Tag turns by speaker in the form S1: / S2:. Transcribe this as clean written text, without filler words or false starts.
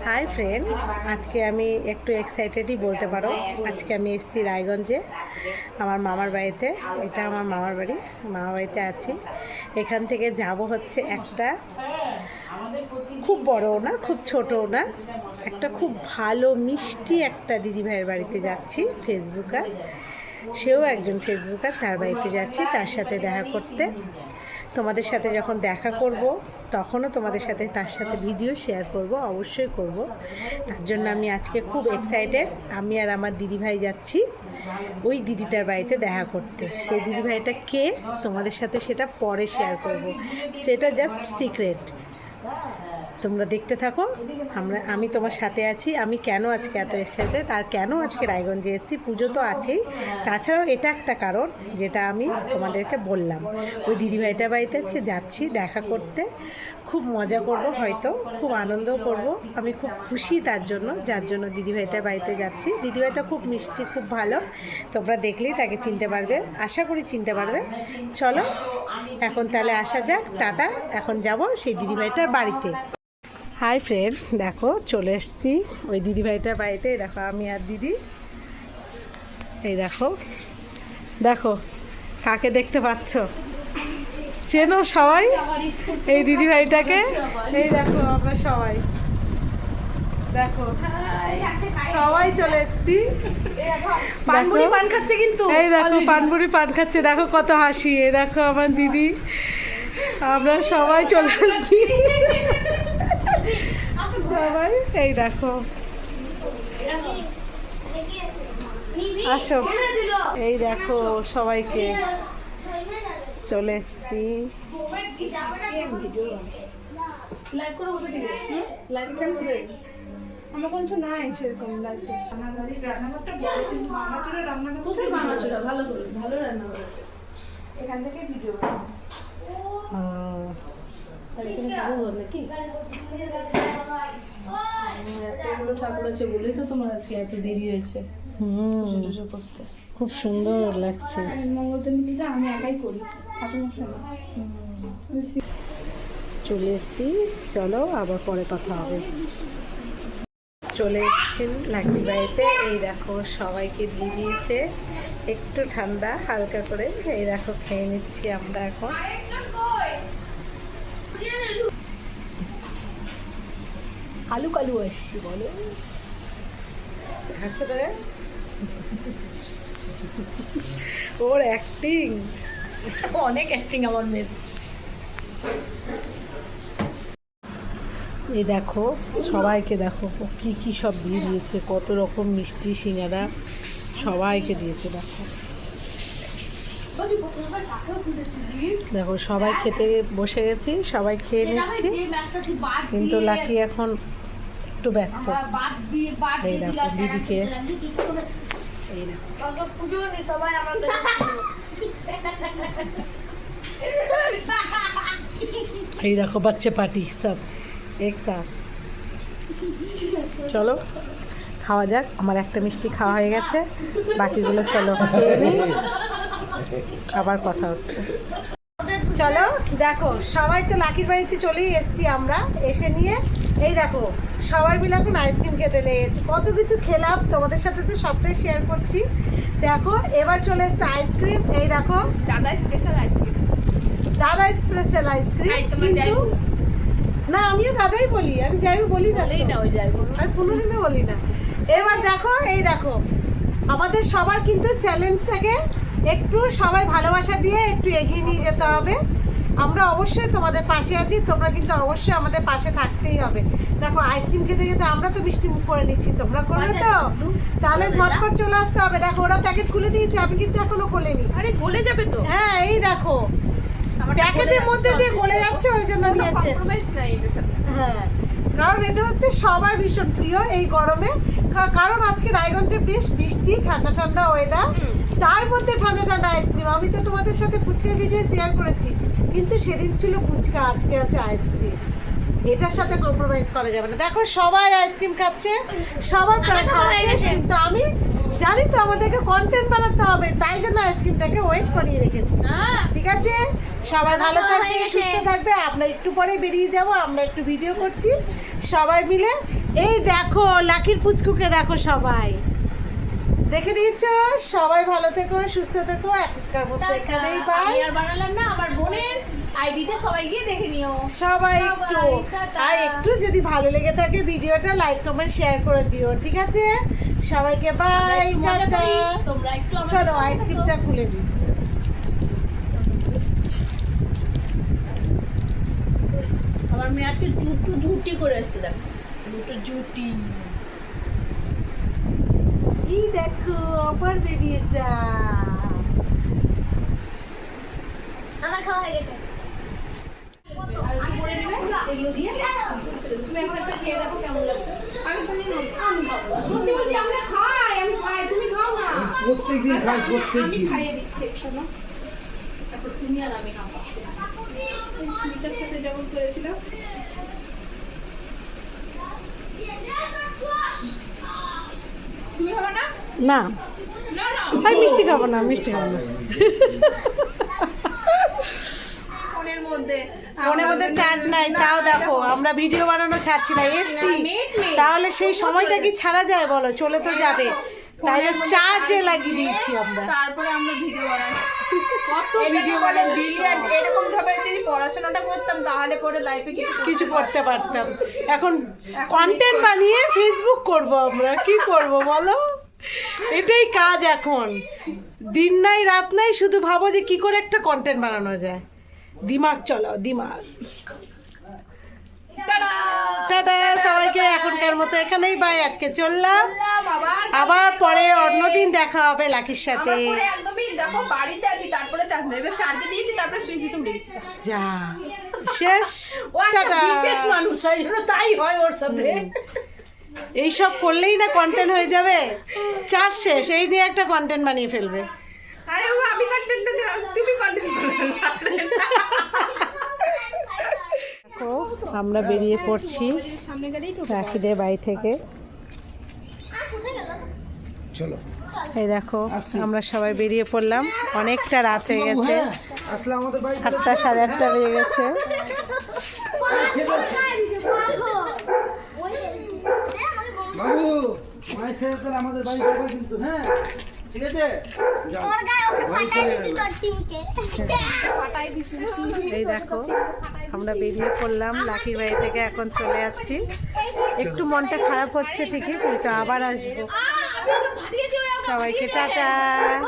S1: Hi friend, আজকে আমি একটু এক্সাইটেডই বলতে পারো। আজকে আমি এসেছি রায়গঞ্জে আমার মামার বাড়িতে। এটা আমার মামার বাড়ি, মামার বাড়িতে আছি। এখান থেকে যাব হচ্ছে একটা খুব বড়ও না খুব ছোটও না, একটা খুব ভালো মিষ্টি একটা দিদিভাইয়ের বাড়িতে যাচ্ছি। ফেসবুকার, সেও একজন ফেসবুকার, তার বাড়িতে যাচ্ছি তার সাথে দেখা করতে। তোমাদের সাথে যখন দেখা করব তখনও তোমাদের সাথে তার সাথে ভিডিও শেয়ার করব, অবশ্যই করব। তার জন্য আমি আজকে খুব এক্সাইটেড। আমি আর আমার দিদিভাই যাচ্ছি ওই দিদিটার বাড়িতে দেখা করতে। সেই দিদিভাইটা কে তোমাদের সাথে সেটা পরে শেয়ার করব, সেটা জাস্ট সিক্রেট। তোমরা দেখতে থাকো। আমি তোমার সাথে আছি। আমি কেন আজকে এত এক্সাইটেড আর কেন আজকে রায়গঞ্জে এসেছি, পুজো তো আছেই, তাছাড়াও এটা একটা কারণ যেটা আমি তোমাদেরকে বললাম। ওই দিদিভাইটার বাড়িতে আজকে যাচ্ছি দেখা করতে। খুব মজা করব, হয়তো খুব আনন্দও করব। আমি খুব খুশি তার জন্য, যার জন্য দিদিভাইটার বাড়িতে যাচ্ছি। দিদিভাইটা খুব মিষ্টি, খুব ভালো। তোমরা দেখলেই তাকে চিনতে পারবে, আশা করি চিনতে পারবে। চলো এখন তাহলে আসা যাক। টাটা। এখন যাব সেই দিদিভাইটার বাড়িতে। হাই ফ্রেন্ড, দেখো চলে এসেছি ওই দিদিভাইটার বাড়িতে। দেখো আমি আর দিদি, এই দেখো দেখো কাকে দেখতে পাচ্ছ, চেনো সবাই এই দিদিভাইটাকে। এই দেখো আমরা সবাই, দেখো সবাই চলে এসেছি।
S2: পানবুড়ি পান খাচ্ছে কিন্তু,
S1: এই দেখো পানবুড়ি পান খাচ্ছে, দেখো কত হাসি। এই দেখো আমার দিদি, আমরা সবাই চলে এসেছি সবাই। এই দেখো আসো, এই দেখো সবাইকে চলে এসছি। আমার কোনো নাই সেরকম লাইফে।
S2: ভালো করে ভালো রান্না করেছে।
S1: এখান থেকে ভিডিও নাকি
S2: এতগুলো ঠাকুর আছে বলেই তো তোমার আজকে এত দেরি হয়েছে পুজো করতে।
S1: খুব সুন্দর লাগছে।
S2: মঙ্গলচন্ডীটা আমি একাই করি, ঠাকুর
S1: চলে এসছি। চলো আবার পরে কথা হবে। চলে এসেছেন লাকির বাড়িতে। এই দেখো সবাইকে দিয়ে দিয়েছে একটু ঠান্ডা হালকা করে। এই দেখো খেয়ে নিচ্ছি আমরা এখন।
S2: কালু কালু আসছি বলো,
S1: দেখাচ্ছে তোরে ওর অ্যাক্টিং,
S2: অনেক অ্যাক্টিং আমার মেয়ের।
S1: এই দেখো সবাইকে দেখো কি কি সব দিয়ে দিয়েছে, কত রকম মিষ্টি সিঙ্গারা সবাইকে দিয়েছে। দেখো দেখো সবাই খেতে বসে গেছি, সবাই খেয়ে নিচ্ছি, কিন্তু লাকি এখন একটু ব্যস্ত। এই দেখো দিদিকে, এই দেখো এই দেখো বাচ্চা পার্টি সব এক সাথ। চলো খাওয়া যাক। আমার একটা মিষ্টি খাওয়া হয়ে গেছে, বাকিগুলো চলো খেয়ে নিই, আবার কথা হচ্ছে। চলো দেখো সবাই তো লাকির বাড়িতে চলেই এসেছি আমরা। এসে নিয়ে এই দেখো সবাই মিলে এখন আইসক্রিম খেতে লেগেছি। কত কিছু খেলাম, তোমাদের সাথে তো সবটাই শেয়ার করছি। দেখো এবার চলে এসছে আইসক্রিম। এই দেখো
S2: দাদা স্পেশাল আইসক্রিম,
S1: দাদা স্পেশাল আইসক্রিম। কিন্তু না, আমিও দাদাই বলি, আমি যাই বলি না, আমি কোনোদিনও বলি না। এবার দেখো এই দেখো আমাদের সবার কিন্তু চ্যালেঞ্জটাকে একটু সবাই ভালোবাসা দিয়ে একটু এগিয়ে নিয়ে যেতে হবে। আমরা অবশ্যই তোমাদের পাশে আছি, তোমরা কিন্তু অবশ্যই আমাদের পাশে থাকতেই হবে। দেখো আইসক্রিম খেতে খেতে আমরা তো মিষ্টি মুখ করে নিচ্ছি, তোমরা করবে তো? তাহলে ঝটপট চলে আসতে হবে। দেখো ওরা প্যাকেট খুলে দিয়েছে, আমি কিন্তু এখনো খুলিনি।
S2: আরে গলে যাবে তো।
S1: হ্যাঁ এই দেখো প্যাকেটের মধ্যে দিয়ে গলে যাচ্ছে, ওই জন্য নিয়েছে। হ্যাঁ, কারণ এটা হচ্ছে সবার ভীষণ প্রিয় এই গরমে। কারণ আজকে রায়গঞ্জে বেশ বৃষ্টি, ঠান্ডা ঠান্ডা ওয়েদার, তার মধ্যে ঠান্ডা ঠান্ডা আইসক্রিম। আমি তো তোমাদের সাথে ফুচকার ভিডিও শেয়ার করেছি, কিন্তু সেদিন ছিল ফুচকা, আজকে আছে আইসক্রিম। এটার সাথে কম্প্রোমাইজ করা যাবে না। দেখো সবাই আইসক্রিম খাচ্ছে, সবার প্রায় খাওয়া শেষ, কিন্তু আমি জানি তো আমাদেরকে কন্টেন্ট বানাতে হবে, তাই জন্য আইসক্রিমটাকে ওয়েট করিয়ে রেখেছি। ঠিক আছে, সবাই ভালো থাকবে, সুস্থ থাকবে। আমরা একটু পরে বেরিয়ে যাব, আমরা একটু ভিডিও করছি সবাই মিলে। এই দেখো লাকির পুচকুকে দেখো সবাই দেখে নিয়েছো। সবাই ভালো থেকো, সুস্থ থেকো। এখনকার মতো এখানেই বাই।
S2: আমি আর বানালাম না, আবার বোনের আইডিতে সবাই গিয়ে দেখে নিও।
S1: সবাই একটু
S2: টাটা।
S1: আর একটু যদি ভালো লেগে থাকে ভিডিওটা লাইক কমেন্ট শেয়ার করে দিও, ঠিক আছে? সবাইকে বাই,
S2: মজা
S1: টাটা।
S2: করি, তোমরা একটু আমাদের
S1: চলো
S2: সাথে
S1: আইসক্রিমটা খুলে দিই।
S2: আমার মেয়ে আজকে জুটি করে এসেছিলাম, দুটো জুটি।
S1: এই দেখো আমার বেবি, এটা
S3: আমার খাওয়া হয়ে গেছে।
S2: আর কি করে নেবে এগুলো দিয়ে? তুমি এখন একটা খেয়ে দেখো কেমন লাগছে। আমি খাবো না। সত্যি বলছি, আমরা খাই, আমি খাই, তুমি খাও না।
S4: প্রত্যেকদিন খাই,
S2: আমি
S4: প্রত্যেকদিন।
S2: খাইয়ে দিচ্ছি একটু না। আচ্ছা তুমি আর আমি খাবো। সুমিতার সাথে যেমন করেছিলাম। তুমি খাবে না?
S1: না
S2: না না,
S1: আমি মিষ্টি খাবো না, মিষ্টি খাবো না।
S2: ফোনের মধ্যে
S1: ফোনের মধ্যে চার্জ নাই, তাও দেখো আমরা ভিডিও বানানো ছাড়ছি না, এসছি তাহলে সেই সময়টা কি ছাড়া যায় বলো? চলে তো যাবে, তাই চার্জে লাগিয়ে দিয়েছি আমরা।
S3: তারপরে আমরা ভিডিও বানাচ্ছি।
S1: কত
S3: এটাকে
S1: ভিডিও
S3: বলে brilliant। এরকম ভাবে যদি পড়াশোনাটা করতাম তাহলে পরে লাইফে
S1: কিছু করতে পারতাম। এখন কন্টেন্ট বানিয়ে ফেসবুক করব, আমরা কি করব বলো? এটাই কাজ এখন, দিন নাই রাত নাই, শুধু ভাবো যে কি করে একটা কন্টেন্ট বানানো যায়। দিমাগ চলাও, দিমাগ। টাটা সবাইকে, এখনকার মতো এখানেই বাই। আজকে চললাম, আবার পরে অন্যদিন দেখা হবে লাকির সাথে।
S3: একদমই দেখো বাড়িতে আছি, তারপরে চার্জ নেই, চার্জে দিয়েছি, তারপরে সুইচ দিতে ভুলে গেছি।
S1: যা শেষ, টাটা।
S2: বিশেষ মানুষ, এই জন্য তাই হয় ওর সাথে।
S1: এইসব করলেই না কন্টেন্ট হয়ে যাবে। চার্জ শেষ, এই নিয়ে একটা কন্টেন্ট বানিয়ে ফেলবে।
S3: আরে বাবা, আমি কন্টেন্টটা দিলাম, তুমি কন্টেন্ট
S1: দেখো আমরা বেরিয়ে পড়ছি রাখিদের বাড়ি থেকে।
S4: চলো
S1: এই দেখো আমরা সবাই বেরিয়ে পড়লাম, অনেকটা রাত হয়ে গেছে,
S4: আসলে আমাদের বাড়ি
S1: 8টা 8:30 বেজে গেছে।
S4: বাবু মায়ের সাথে তাহলে আমাদের বাড়ি যাবে কিন্তু, হ্যাঁ ঠিক আছে? যাও।
S1: এই দেখো আমরা বেরিয়ে পড়লাম লাকির বাড়ি থেকে, এখন চলে যাচ্ছি। একটু মনটা খারাপ হচ্ছে ঠিকই, কিন্তু আবার আসবো। সবাইকে টাটা।
S3: আমি